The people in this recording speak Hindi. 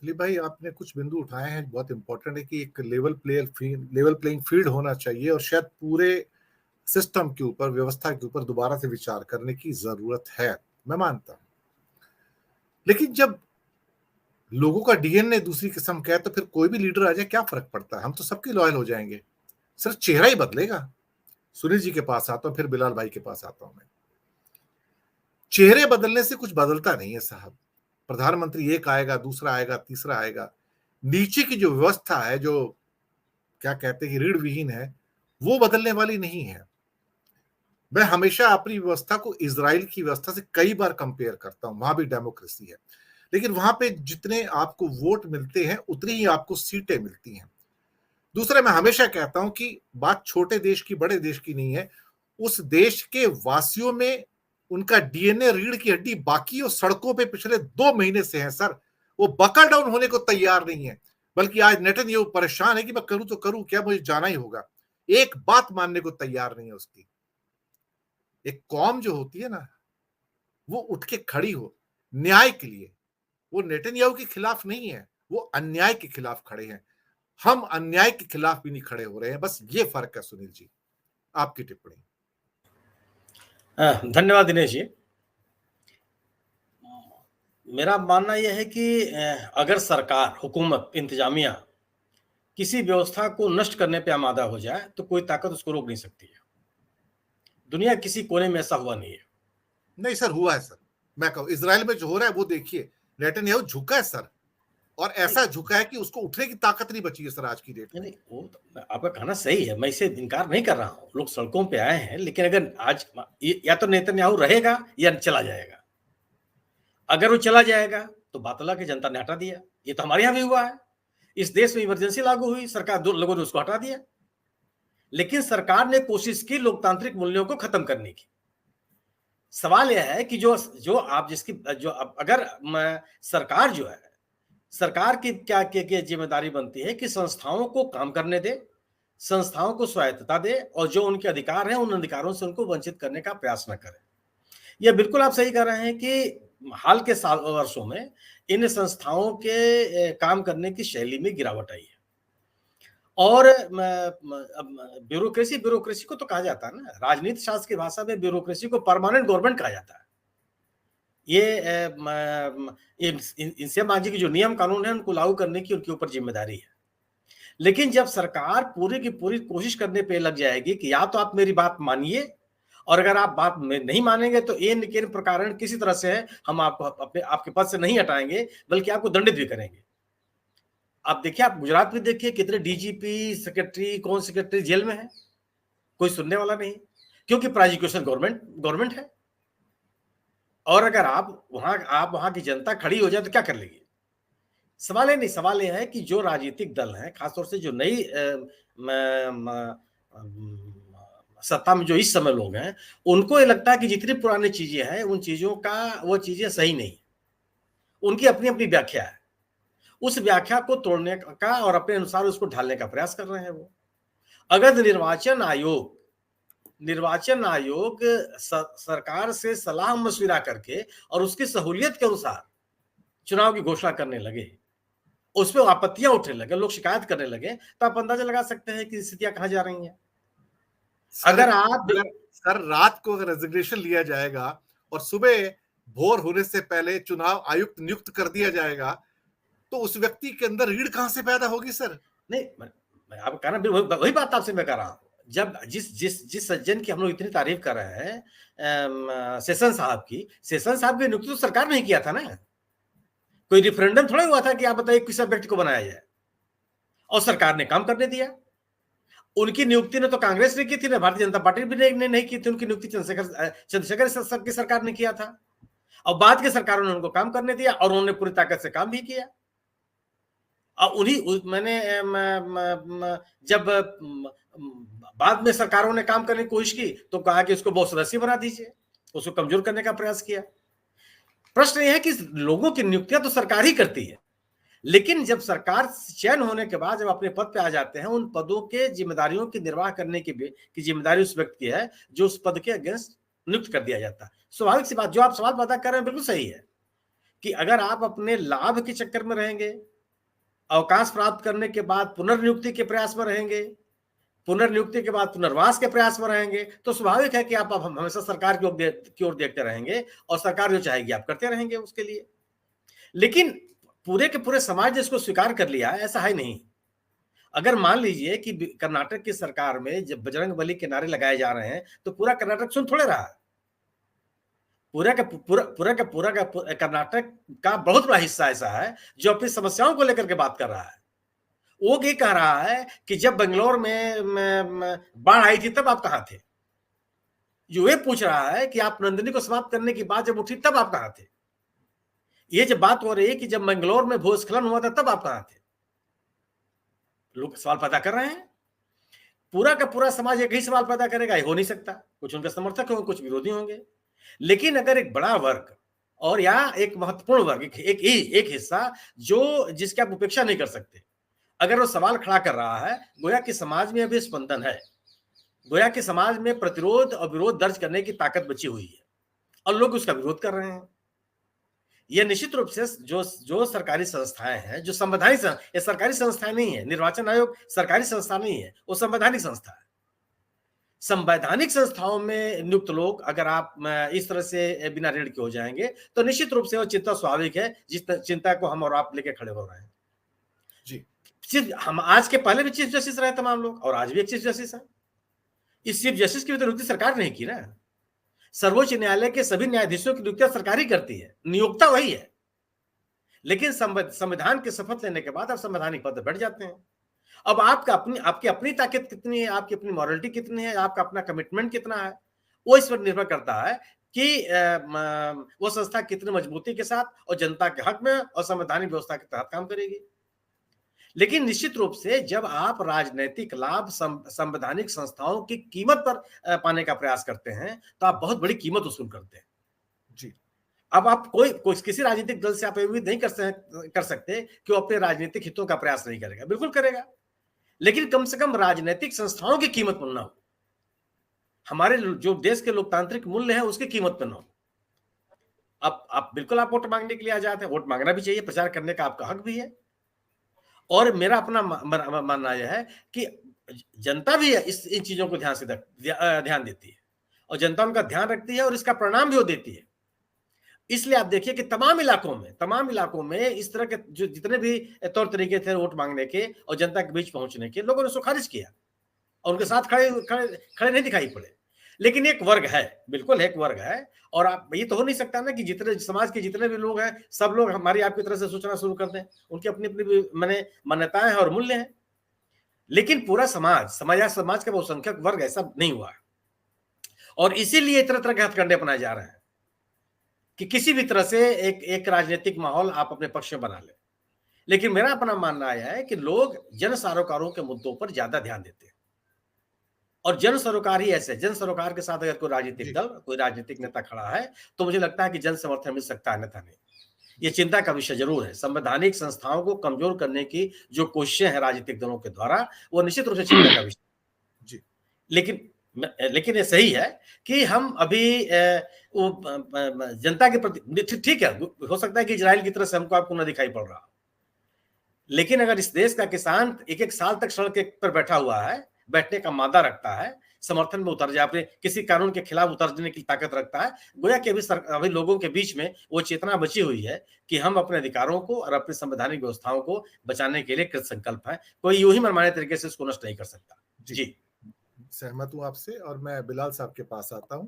दिलीप भाई, आपने कुछ बिंदु उठाए हैं बहुत इंपॉर्टेंट है कि एक लेवल प्लेइंग फील्ड होना चाहिए और शायद पूरे सिस्टम के ऊपर, व्यवस्था के ऊपर दोबारा से विचार करने की जरूरत है। मैं मानता हूं, लेकिन जब लोगों का डीएनए दूसरी किस्म का है तो फिर कोई भी लीडर आ जाए क्या फर्क पड़ता है? हम तो सबके लॉयल हो जाएंगे, सिर्फ चेहरा ही बदलेगा। सुनील जी के पास आता हूं, फिर बिलाल भाई के पास आता हूं मैं। चेहरे बदलने से कुछ बदलता नहीं है साहब। प्रधानमंत्री एक आएगा, दूसरा आएगा, तीसरा आएगा, नीचे की जो व्यवस्था है, जो क्या कहते हैं कि रीढ़ विहीन है, वो बदलने वाली नहीं है। मैं हमेशा अपनी व्यवस्था को इजराइल की व्यवस्था से कई बार कंपेयर करता हूं। वहां भी डेमोक्रेसी है, लेकिन वहां पे जितने आपको वोट मिलते हैं उतनी ही आपको सीटें मिलती हैं। दूसरा, मैं हमेशा कहता हूं कि बात छोटे देश की, बड़े देश की नहीं है। उस देश के वासियों में उनका डीएनए, रीढ़ की हड्डी बाकी और सड़कों पे पिछले 2 महीने से है सर। वो बकल डाउन होने को तैयार नहीं है, बल्कि आज नेतन्याहू परेशान है कि मैं करूं तो करूं क्या, मुझे जाना ही होगा। एक बात मानने को तैयार नहीं है उसकी। एक कौम जो होती है ना, वो उठ के खड़ी हो न्याय के लिए। वो नेतन्याहू के खिलाफ नहीं है, वो अन्याय के खिलाफ खड़े हैं। हम अन्याय के खिलाफ भी नहीं खड़े हो रहे हैं, बस ये फर्क है। सुनील जी, आपकी टिप्पणी। धन्यवाद दिनेश जी। मेरा मानना यह है कि अगर सरकार, हुकूमत, इंतजामिया किसी व्यवस्था को नष्ट करने पे आमादा हो जाए तो कोई ताकत उसको रोक नहीं सकती है। दुनिया किसी कोने में ऐसा हुआ नहीं है। नहीं सर, हुआ है सर। मैं कहूं इजराइल में जो हो रहा है वो देखिए। नेतन्याहू झुका है सर, और ऐसा झुका है कि उसको उठने की ताकत नहीं बची है सर आज की डेट में। नहीं, वो तो आपका कहना सही है, मैं इसे इनकार नहीं कर रहा हूँ। लोग सड़कों पे आए हैं, लेकिन अगर आज या तो नेतन्याहू रहेगा या चला जाएगा। अगर वो चला जाएगा तो बातला की जनता ने हटा दिया। ये तो हमारे यहाँ भी हुआ है। इस देश में इमरजेंसी लागू हुई, सरकार, दो लोगों ने उसको हटा दिया। लेकिन सरकार ने कोशिश की लोकतांत्रिक मूल्यों को खत्म करने की। सवाल यह है कि जो जो आप जिसकी जो अगर सरकार जो है, सरकार की क्या जिम्मेदारी बनती है कि संस्थाओं को काम करने दे, संस्थाओं को स्वायत्तता दे, और जो उनके अधिकार हैं उन अधिकारों से उनको वंचित करने का प्रयास न करे। यह बिल्कुल आप सही कह रहे हैं कि हाल के वर्षों में इन संस्थाओं के काम करने की शैली में गिरावट आई है। और ब्यूरोक्रेसी ब्यूरोक्रेसी को तो कहा जाता है ना, राजनीति शास्त्र की भाषा में ब्यूरोक्रेसी को परमानेंट गवर्नमेंट कहा जाता है। ये इनसे मांझी की जो नियम कानून है उनको लागू करने की उनके ऊपर जिम्मेदारी है। लेकिन जब सरकार पूरी की पूरी कोशिश करने पे लग जाएगी कि या तो आप मेरी बात मानिए, और अगर आप बात में नहीं मानेंगे तो इन के प्रकार किसी तरह से हम आपको अपने आपके पद से नहीं हटाएंगे, बल्कि आपको दंडित भी करेंगे। आप देखिए, आप गुजरात में देखिए कितने डीजीपी, सेक्रेटरी, कौन सेक्रेटरी जेल में है, कोई सुनने वाला नहीं, क्योंकि प्रोसिक्यूशन गवर्नमेंट है। और अगर आप वहां की जनता खड़ी हो जाए तो क्या कर लेगी? सवाल ये नहीं, सवाल यह है कि जो राजनीतिक दल हैं, खासतौर से जो नई सत्ता में जो इस समय लोग हैं, उनको ये लगता है कि जितनी पुरानी चीजें हैं उन चीजों का, वो चीजें सही नहीं। उनकी अपनी अपनी व्याख्या है, उस व्याख्या को तोड़ने का और अपने अनुसार उसको ढालने का प्रयास कर रहे हैं वो। अगर निर्वाचन आयोग सरकार से सलाह मशविरा करके और उसकी सहूलियत के अनुसार चुनाव की घोषणा करने लगे, उस पर आपत्तियां उठने लगे, लोग शिकायत करने लगे, तो आप अंदाजा लगा सकते हैं कि स्थितियां कहां जा रही हैं। अगर आप सर रात को अगर रेजिग्नेशन लिया जाएगा और सुबह भोर होने से पहले चुनाव आयुक्त नियुक्त कर दिया जाएगा, तो उस व्यक्ति के अंदर रीढ़ कहां से पैदा होगी सर? नहीं, मैं आपको कह रहा हूं, वही बात आपसे मैं कह रहा हूं। जब जिस सज्जन की हम लोग इतनी तारीफ कर रहे हैं, सेशन साहब की नियुक्ति तो सरकार ने किया था ना। कोई रिफरेंडम थोड़ा हुआ था कि आप बताइए किस व्यक्ति को बनाया जाए, और सरकार ने काम करने दिया। उनकी नियुक्ति ने तो कांग्रेस ने की थी ना, भारतीय जनता पार्टी भी नहीं की थी। उनकी नियुक्ति चंद्रशेखर की सरकार ने किया था, और बाद की सरकारों ने उनको काम करने दिया और उन्होंने पूरी ताकत से काम भी किया। और मैंने जब बाद में सरकारों ने काम करने की कोशिश की तो कहा कि उसको बहुत सदस्य बना दीजिए, उसको कमजोर करने का प्रयास किया। प्रश्न यह है कि लोगों की नियुक्तियां तो सरकार ही करती है, लेकिन जब सरकार चयन होने के बाद जब अपने पद पे आ जाते हैं, उन पदों के जिम्मेदारियों की निर्वाह करने की जिम्मेदारी उस व्यक्ति की है जो उस पद के अगेंस्ट नियुक्त कर दिया जाता है। स्वाभाविक सी बात, जो आप सवाल पैदा कर रहे हैं बिल्कुल सही है कि अगर आप अपने लाभ के चक्कर में रहेंगे, अवकाश प्राप्त करने के बाद पुनर्नियुक्ति के प्रयास में रहेंगे, पुनर्नियुक्ति के बाद पुनर्वास के प्रयास में रहेंगे, तो स्वाभाविक है कि आप हमेशा सरकार की ओर देखते रहेंगे और सरकार जो चाहेगी आप करते रहेंगे उसके लिए। लेकिन पूरे के पूरे समाज ने इसको स्वीकार कर लिया है, ऐसा है नहीं। अगर मान लीजिए कि कर्नाटक की सरकार में जब बजरंगबली के नारे लगाए जा रहे हैं, तो पूरा कर्नाटक सुन थोड़े रहा है। पूरा का कर्नाटक का बहुत बड़ा हिस्सा ऐसा है जो अपनी समस्याओं को लेकर के बात कर रहा है। वो ये कह रहा है कि जब बेंगलोर में बाढ़ आई थी तब आप कहां थे? जो ये पूछ रहा है कि आप नंदिनी को समाप्त करने की बात जब उठी तब आप कहां थे? ये जब बात हो रही है कि जब बेंगलोर में भूस्खलन हुआ था तब आप कहां थे? लोग सवाल पैदा कर रहे हैं। पूरा का पूरा समाज एक ही सवाल पैदा करेगा, ये हो नहीं सकता। कुछ उनके समर्थक होंगे, कुछ विरोधी होंगे। लेकिन अगर एक बड़ा वर्ग और या एक महत्वपूर्ण वर्ग, एक हिस्सा जो जिसकी आप उपेक्षा नहीं कर सकते, अगर वो सवाल खड़ा कर रहा है, गोया कि समाज में अभी स्पंदन है, गोया कि समाज में प्रतिरोध और विरोध दर्ज करने की ताकत बची हुई है और लोग उसका विरोध कर रहे हैं। यह निश्चित रूप से जो सरकारी संस्थाएं हैं, जो संवैधानिक ये सरकारी संस्थाएं नहीं है, निर्वाचन आयोग सरकारी संस्था नहीं है, वो संवैधानिक संस्था है। संवैधानिक संस्थाओं में नियुक्त लोग अगर आप इस तरह से बिना ऋण के हो जाएंगे, तो निश्चित रूप से वो चिंता स्वाभाविक है, जिस चिंता को हम और आप लेके खड़े हो रहे हैं। जी, सिर्फ हम आज के पहले भी चीफ जस्टिस रहे तमाम लोग और आज भी एक चीफ जस्टिस है। इस चीफ जस्टिस की नियुक्ति सरकार नहीं की ना। सर्वोच्च न्यायालय के सभी न्यायाधीशों की नियुक्ति सरकार ही करती है, नियोक्ता वही है। लेकिन संविधान की शपथ लेने के बाद आप संवैधानिक पद पर बैठ जाते हैं। अब आपकी अपनी ताकत कितनी है, आपकी अपनी मॉरलिटी कितनी है, आपका अपना कमिटमेंट कितना है, वो इस पर निर्भर करता है कि वो संस्था कितनी मजबूती के साथ और जनता के हक में और संवैधानिक व्यवस्था के तहत काम करेगी। लेकिन निश्चित रूप से जब आप राजनीतिक लाभ संवैधानिक संस्थाओं की कीमत पर पाने का प्रयास करते हैं, तो आप बहुत बड़ी कीमत वसूल करते हैं। जी। अब आप किसी राजनीतिक दल से आप उम्मीद नहीं कर सकते कि वो अपने राजनीतिक हितों का प्रयास नहीं करेगा, बिल्कुल करेगा। लेकिन कम से कम राजनीतिक संस्थाओं की कीमत पर ना हो, हमारे जो देश के लोकतांत्रिक मूल्य हैं उसकी कीमत पर ना हो। अब बिल्कुल आप वोट मांगने के लिए आ जाते हैं, वोट मांगना भी चाहिए, प्रचार करने का आपका हक भी है। और मेरा अपना मानना यह है कि जनता भी इन चीजों को ध्यान देती है और जनता उनका ध्यान रखती है और इसका परिणाम भी वो देती है। इसलिए आप देखिए कि तमाम इलाकों में इस तरह के जो जितने भी तौर तरीके थे वोट मांगने के और जनता के बीच पहुंचने के, लोगों ने उसको खारिज किया और उनके साथ खड़े नहीं दिखाई पड़े। लेकिन एक वर्ग है, बिल्कुल एक वर्ग है, और आप ये तो हो नहीं सकता ना कि जितने समाज के जितने भी लोग हैं सब लोग हमारी आपकी तरह से सोचना शुरू कर दें। उनकी अपनी अपनी मान्यताएं हैं और मूल्य हैं। लेकिन पूरा समाज का बहुसंख्यक वर्ग ऐसा नहीं हुआ है और इसीलिए तरह तरह के हथकंडे अपनाए जा रहे हैं कि किसी भी तरह से एक राजनीतिक माहौल आप अपने पक्ष में बना लें। लेकिन मेरा अपना मानना यह है कि लोग जन सरोकारों के मुद्दों पर ज्यादा ध्यान देते हैं और जन सरोकार ही ऐसे, जन सरोकार के साथ अगर कोई राजनीतिक दल, कोई राजनीतिक नेता खड़ा है तो मुझे लगता है कि जन समर्थन मिल सकता है, अन्यथा नहीं। ये चिंता का विषय जरूर है। संवैधानिक संस्थाओं को कमजोर करने की जो कोशिशें हैं राजनीतिक दलों के द्वारा, वो निश्चित रूप से चिंता का विषय। जी। लेकिन ये सही है कि हम अभी जनता के प्रति, ठीक है, हो सकता है कि इजराइल की तरह से हमको आपको न दिखाई पड़ रहा, लेकिन अगर इस देश का किसान एक साल तक सड़क पर बैठा हुआ है, बैठने का मादा रखता है, समर्थन में उतर जाए, अपने किसी कानून के खिलाफ उतरने की ताकत रखता है, गोया कि अभी लोगों के बीच में वो चेतना बची हुई है कि हम अपने अधिकारों को और अपनी संवैधानिक व्यवस्थाओं को बचाने के लिए कृत संकल्प है। कोई यूं ही मनमाने तरीके से इसको नष्ट नहीं कर सकता। जी, सहमत हूं आपसे और मैं बिलाल साहब के पास आता हूं।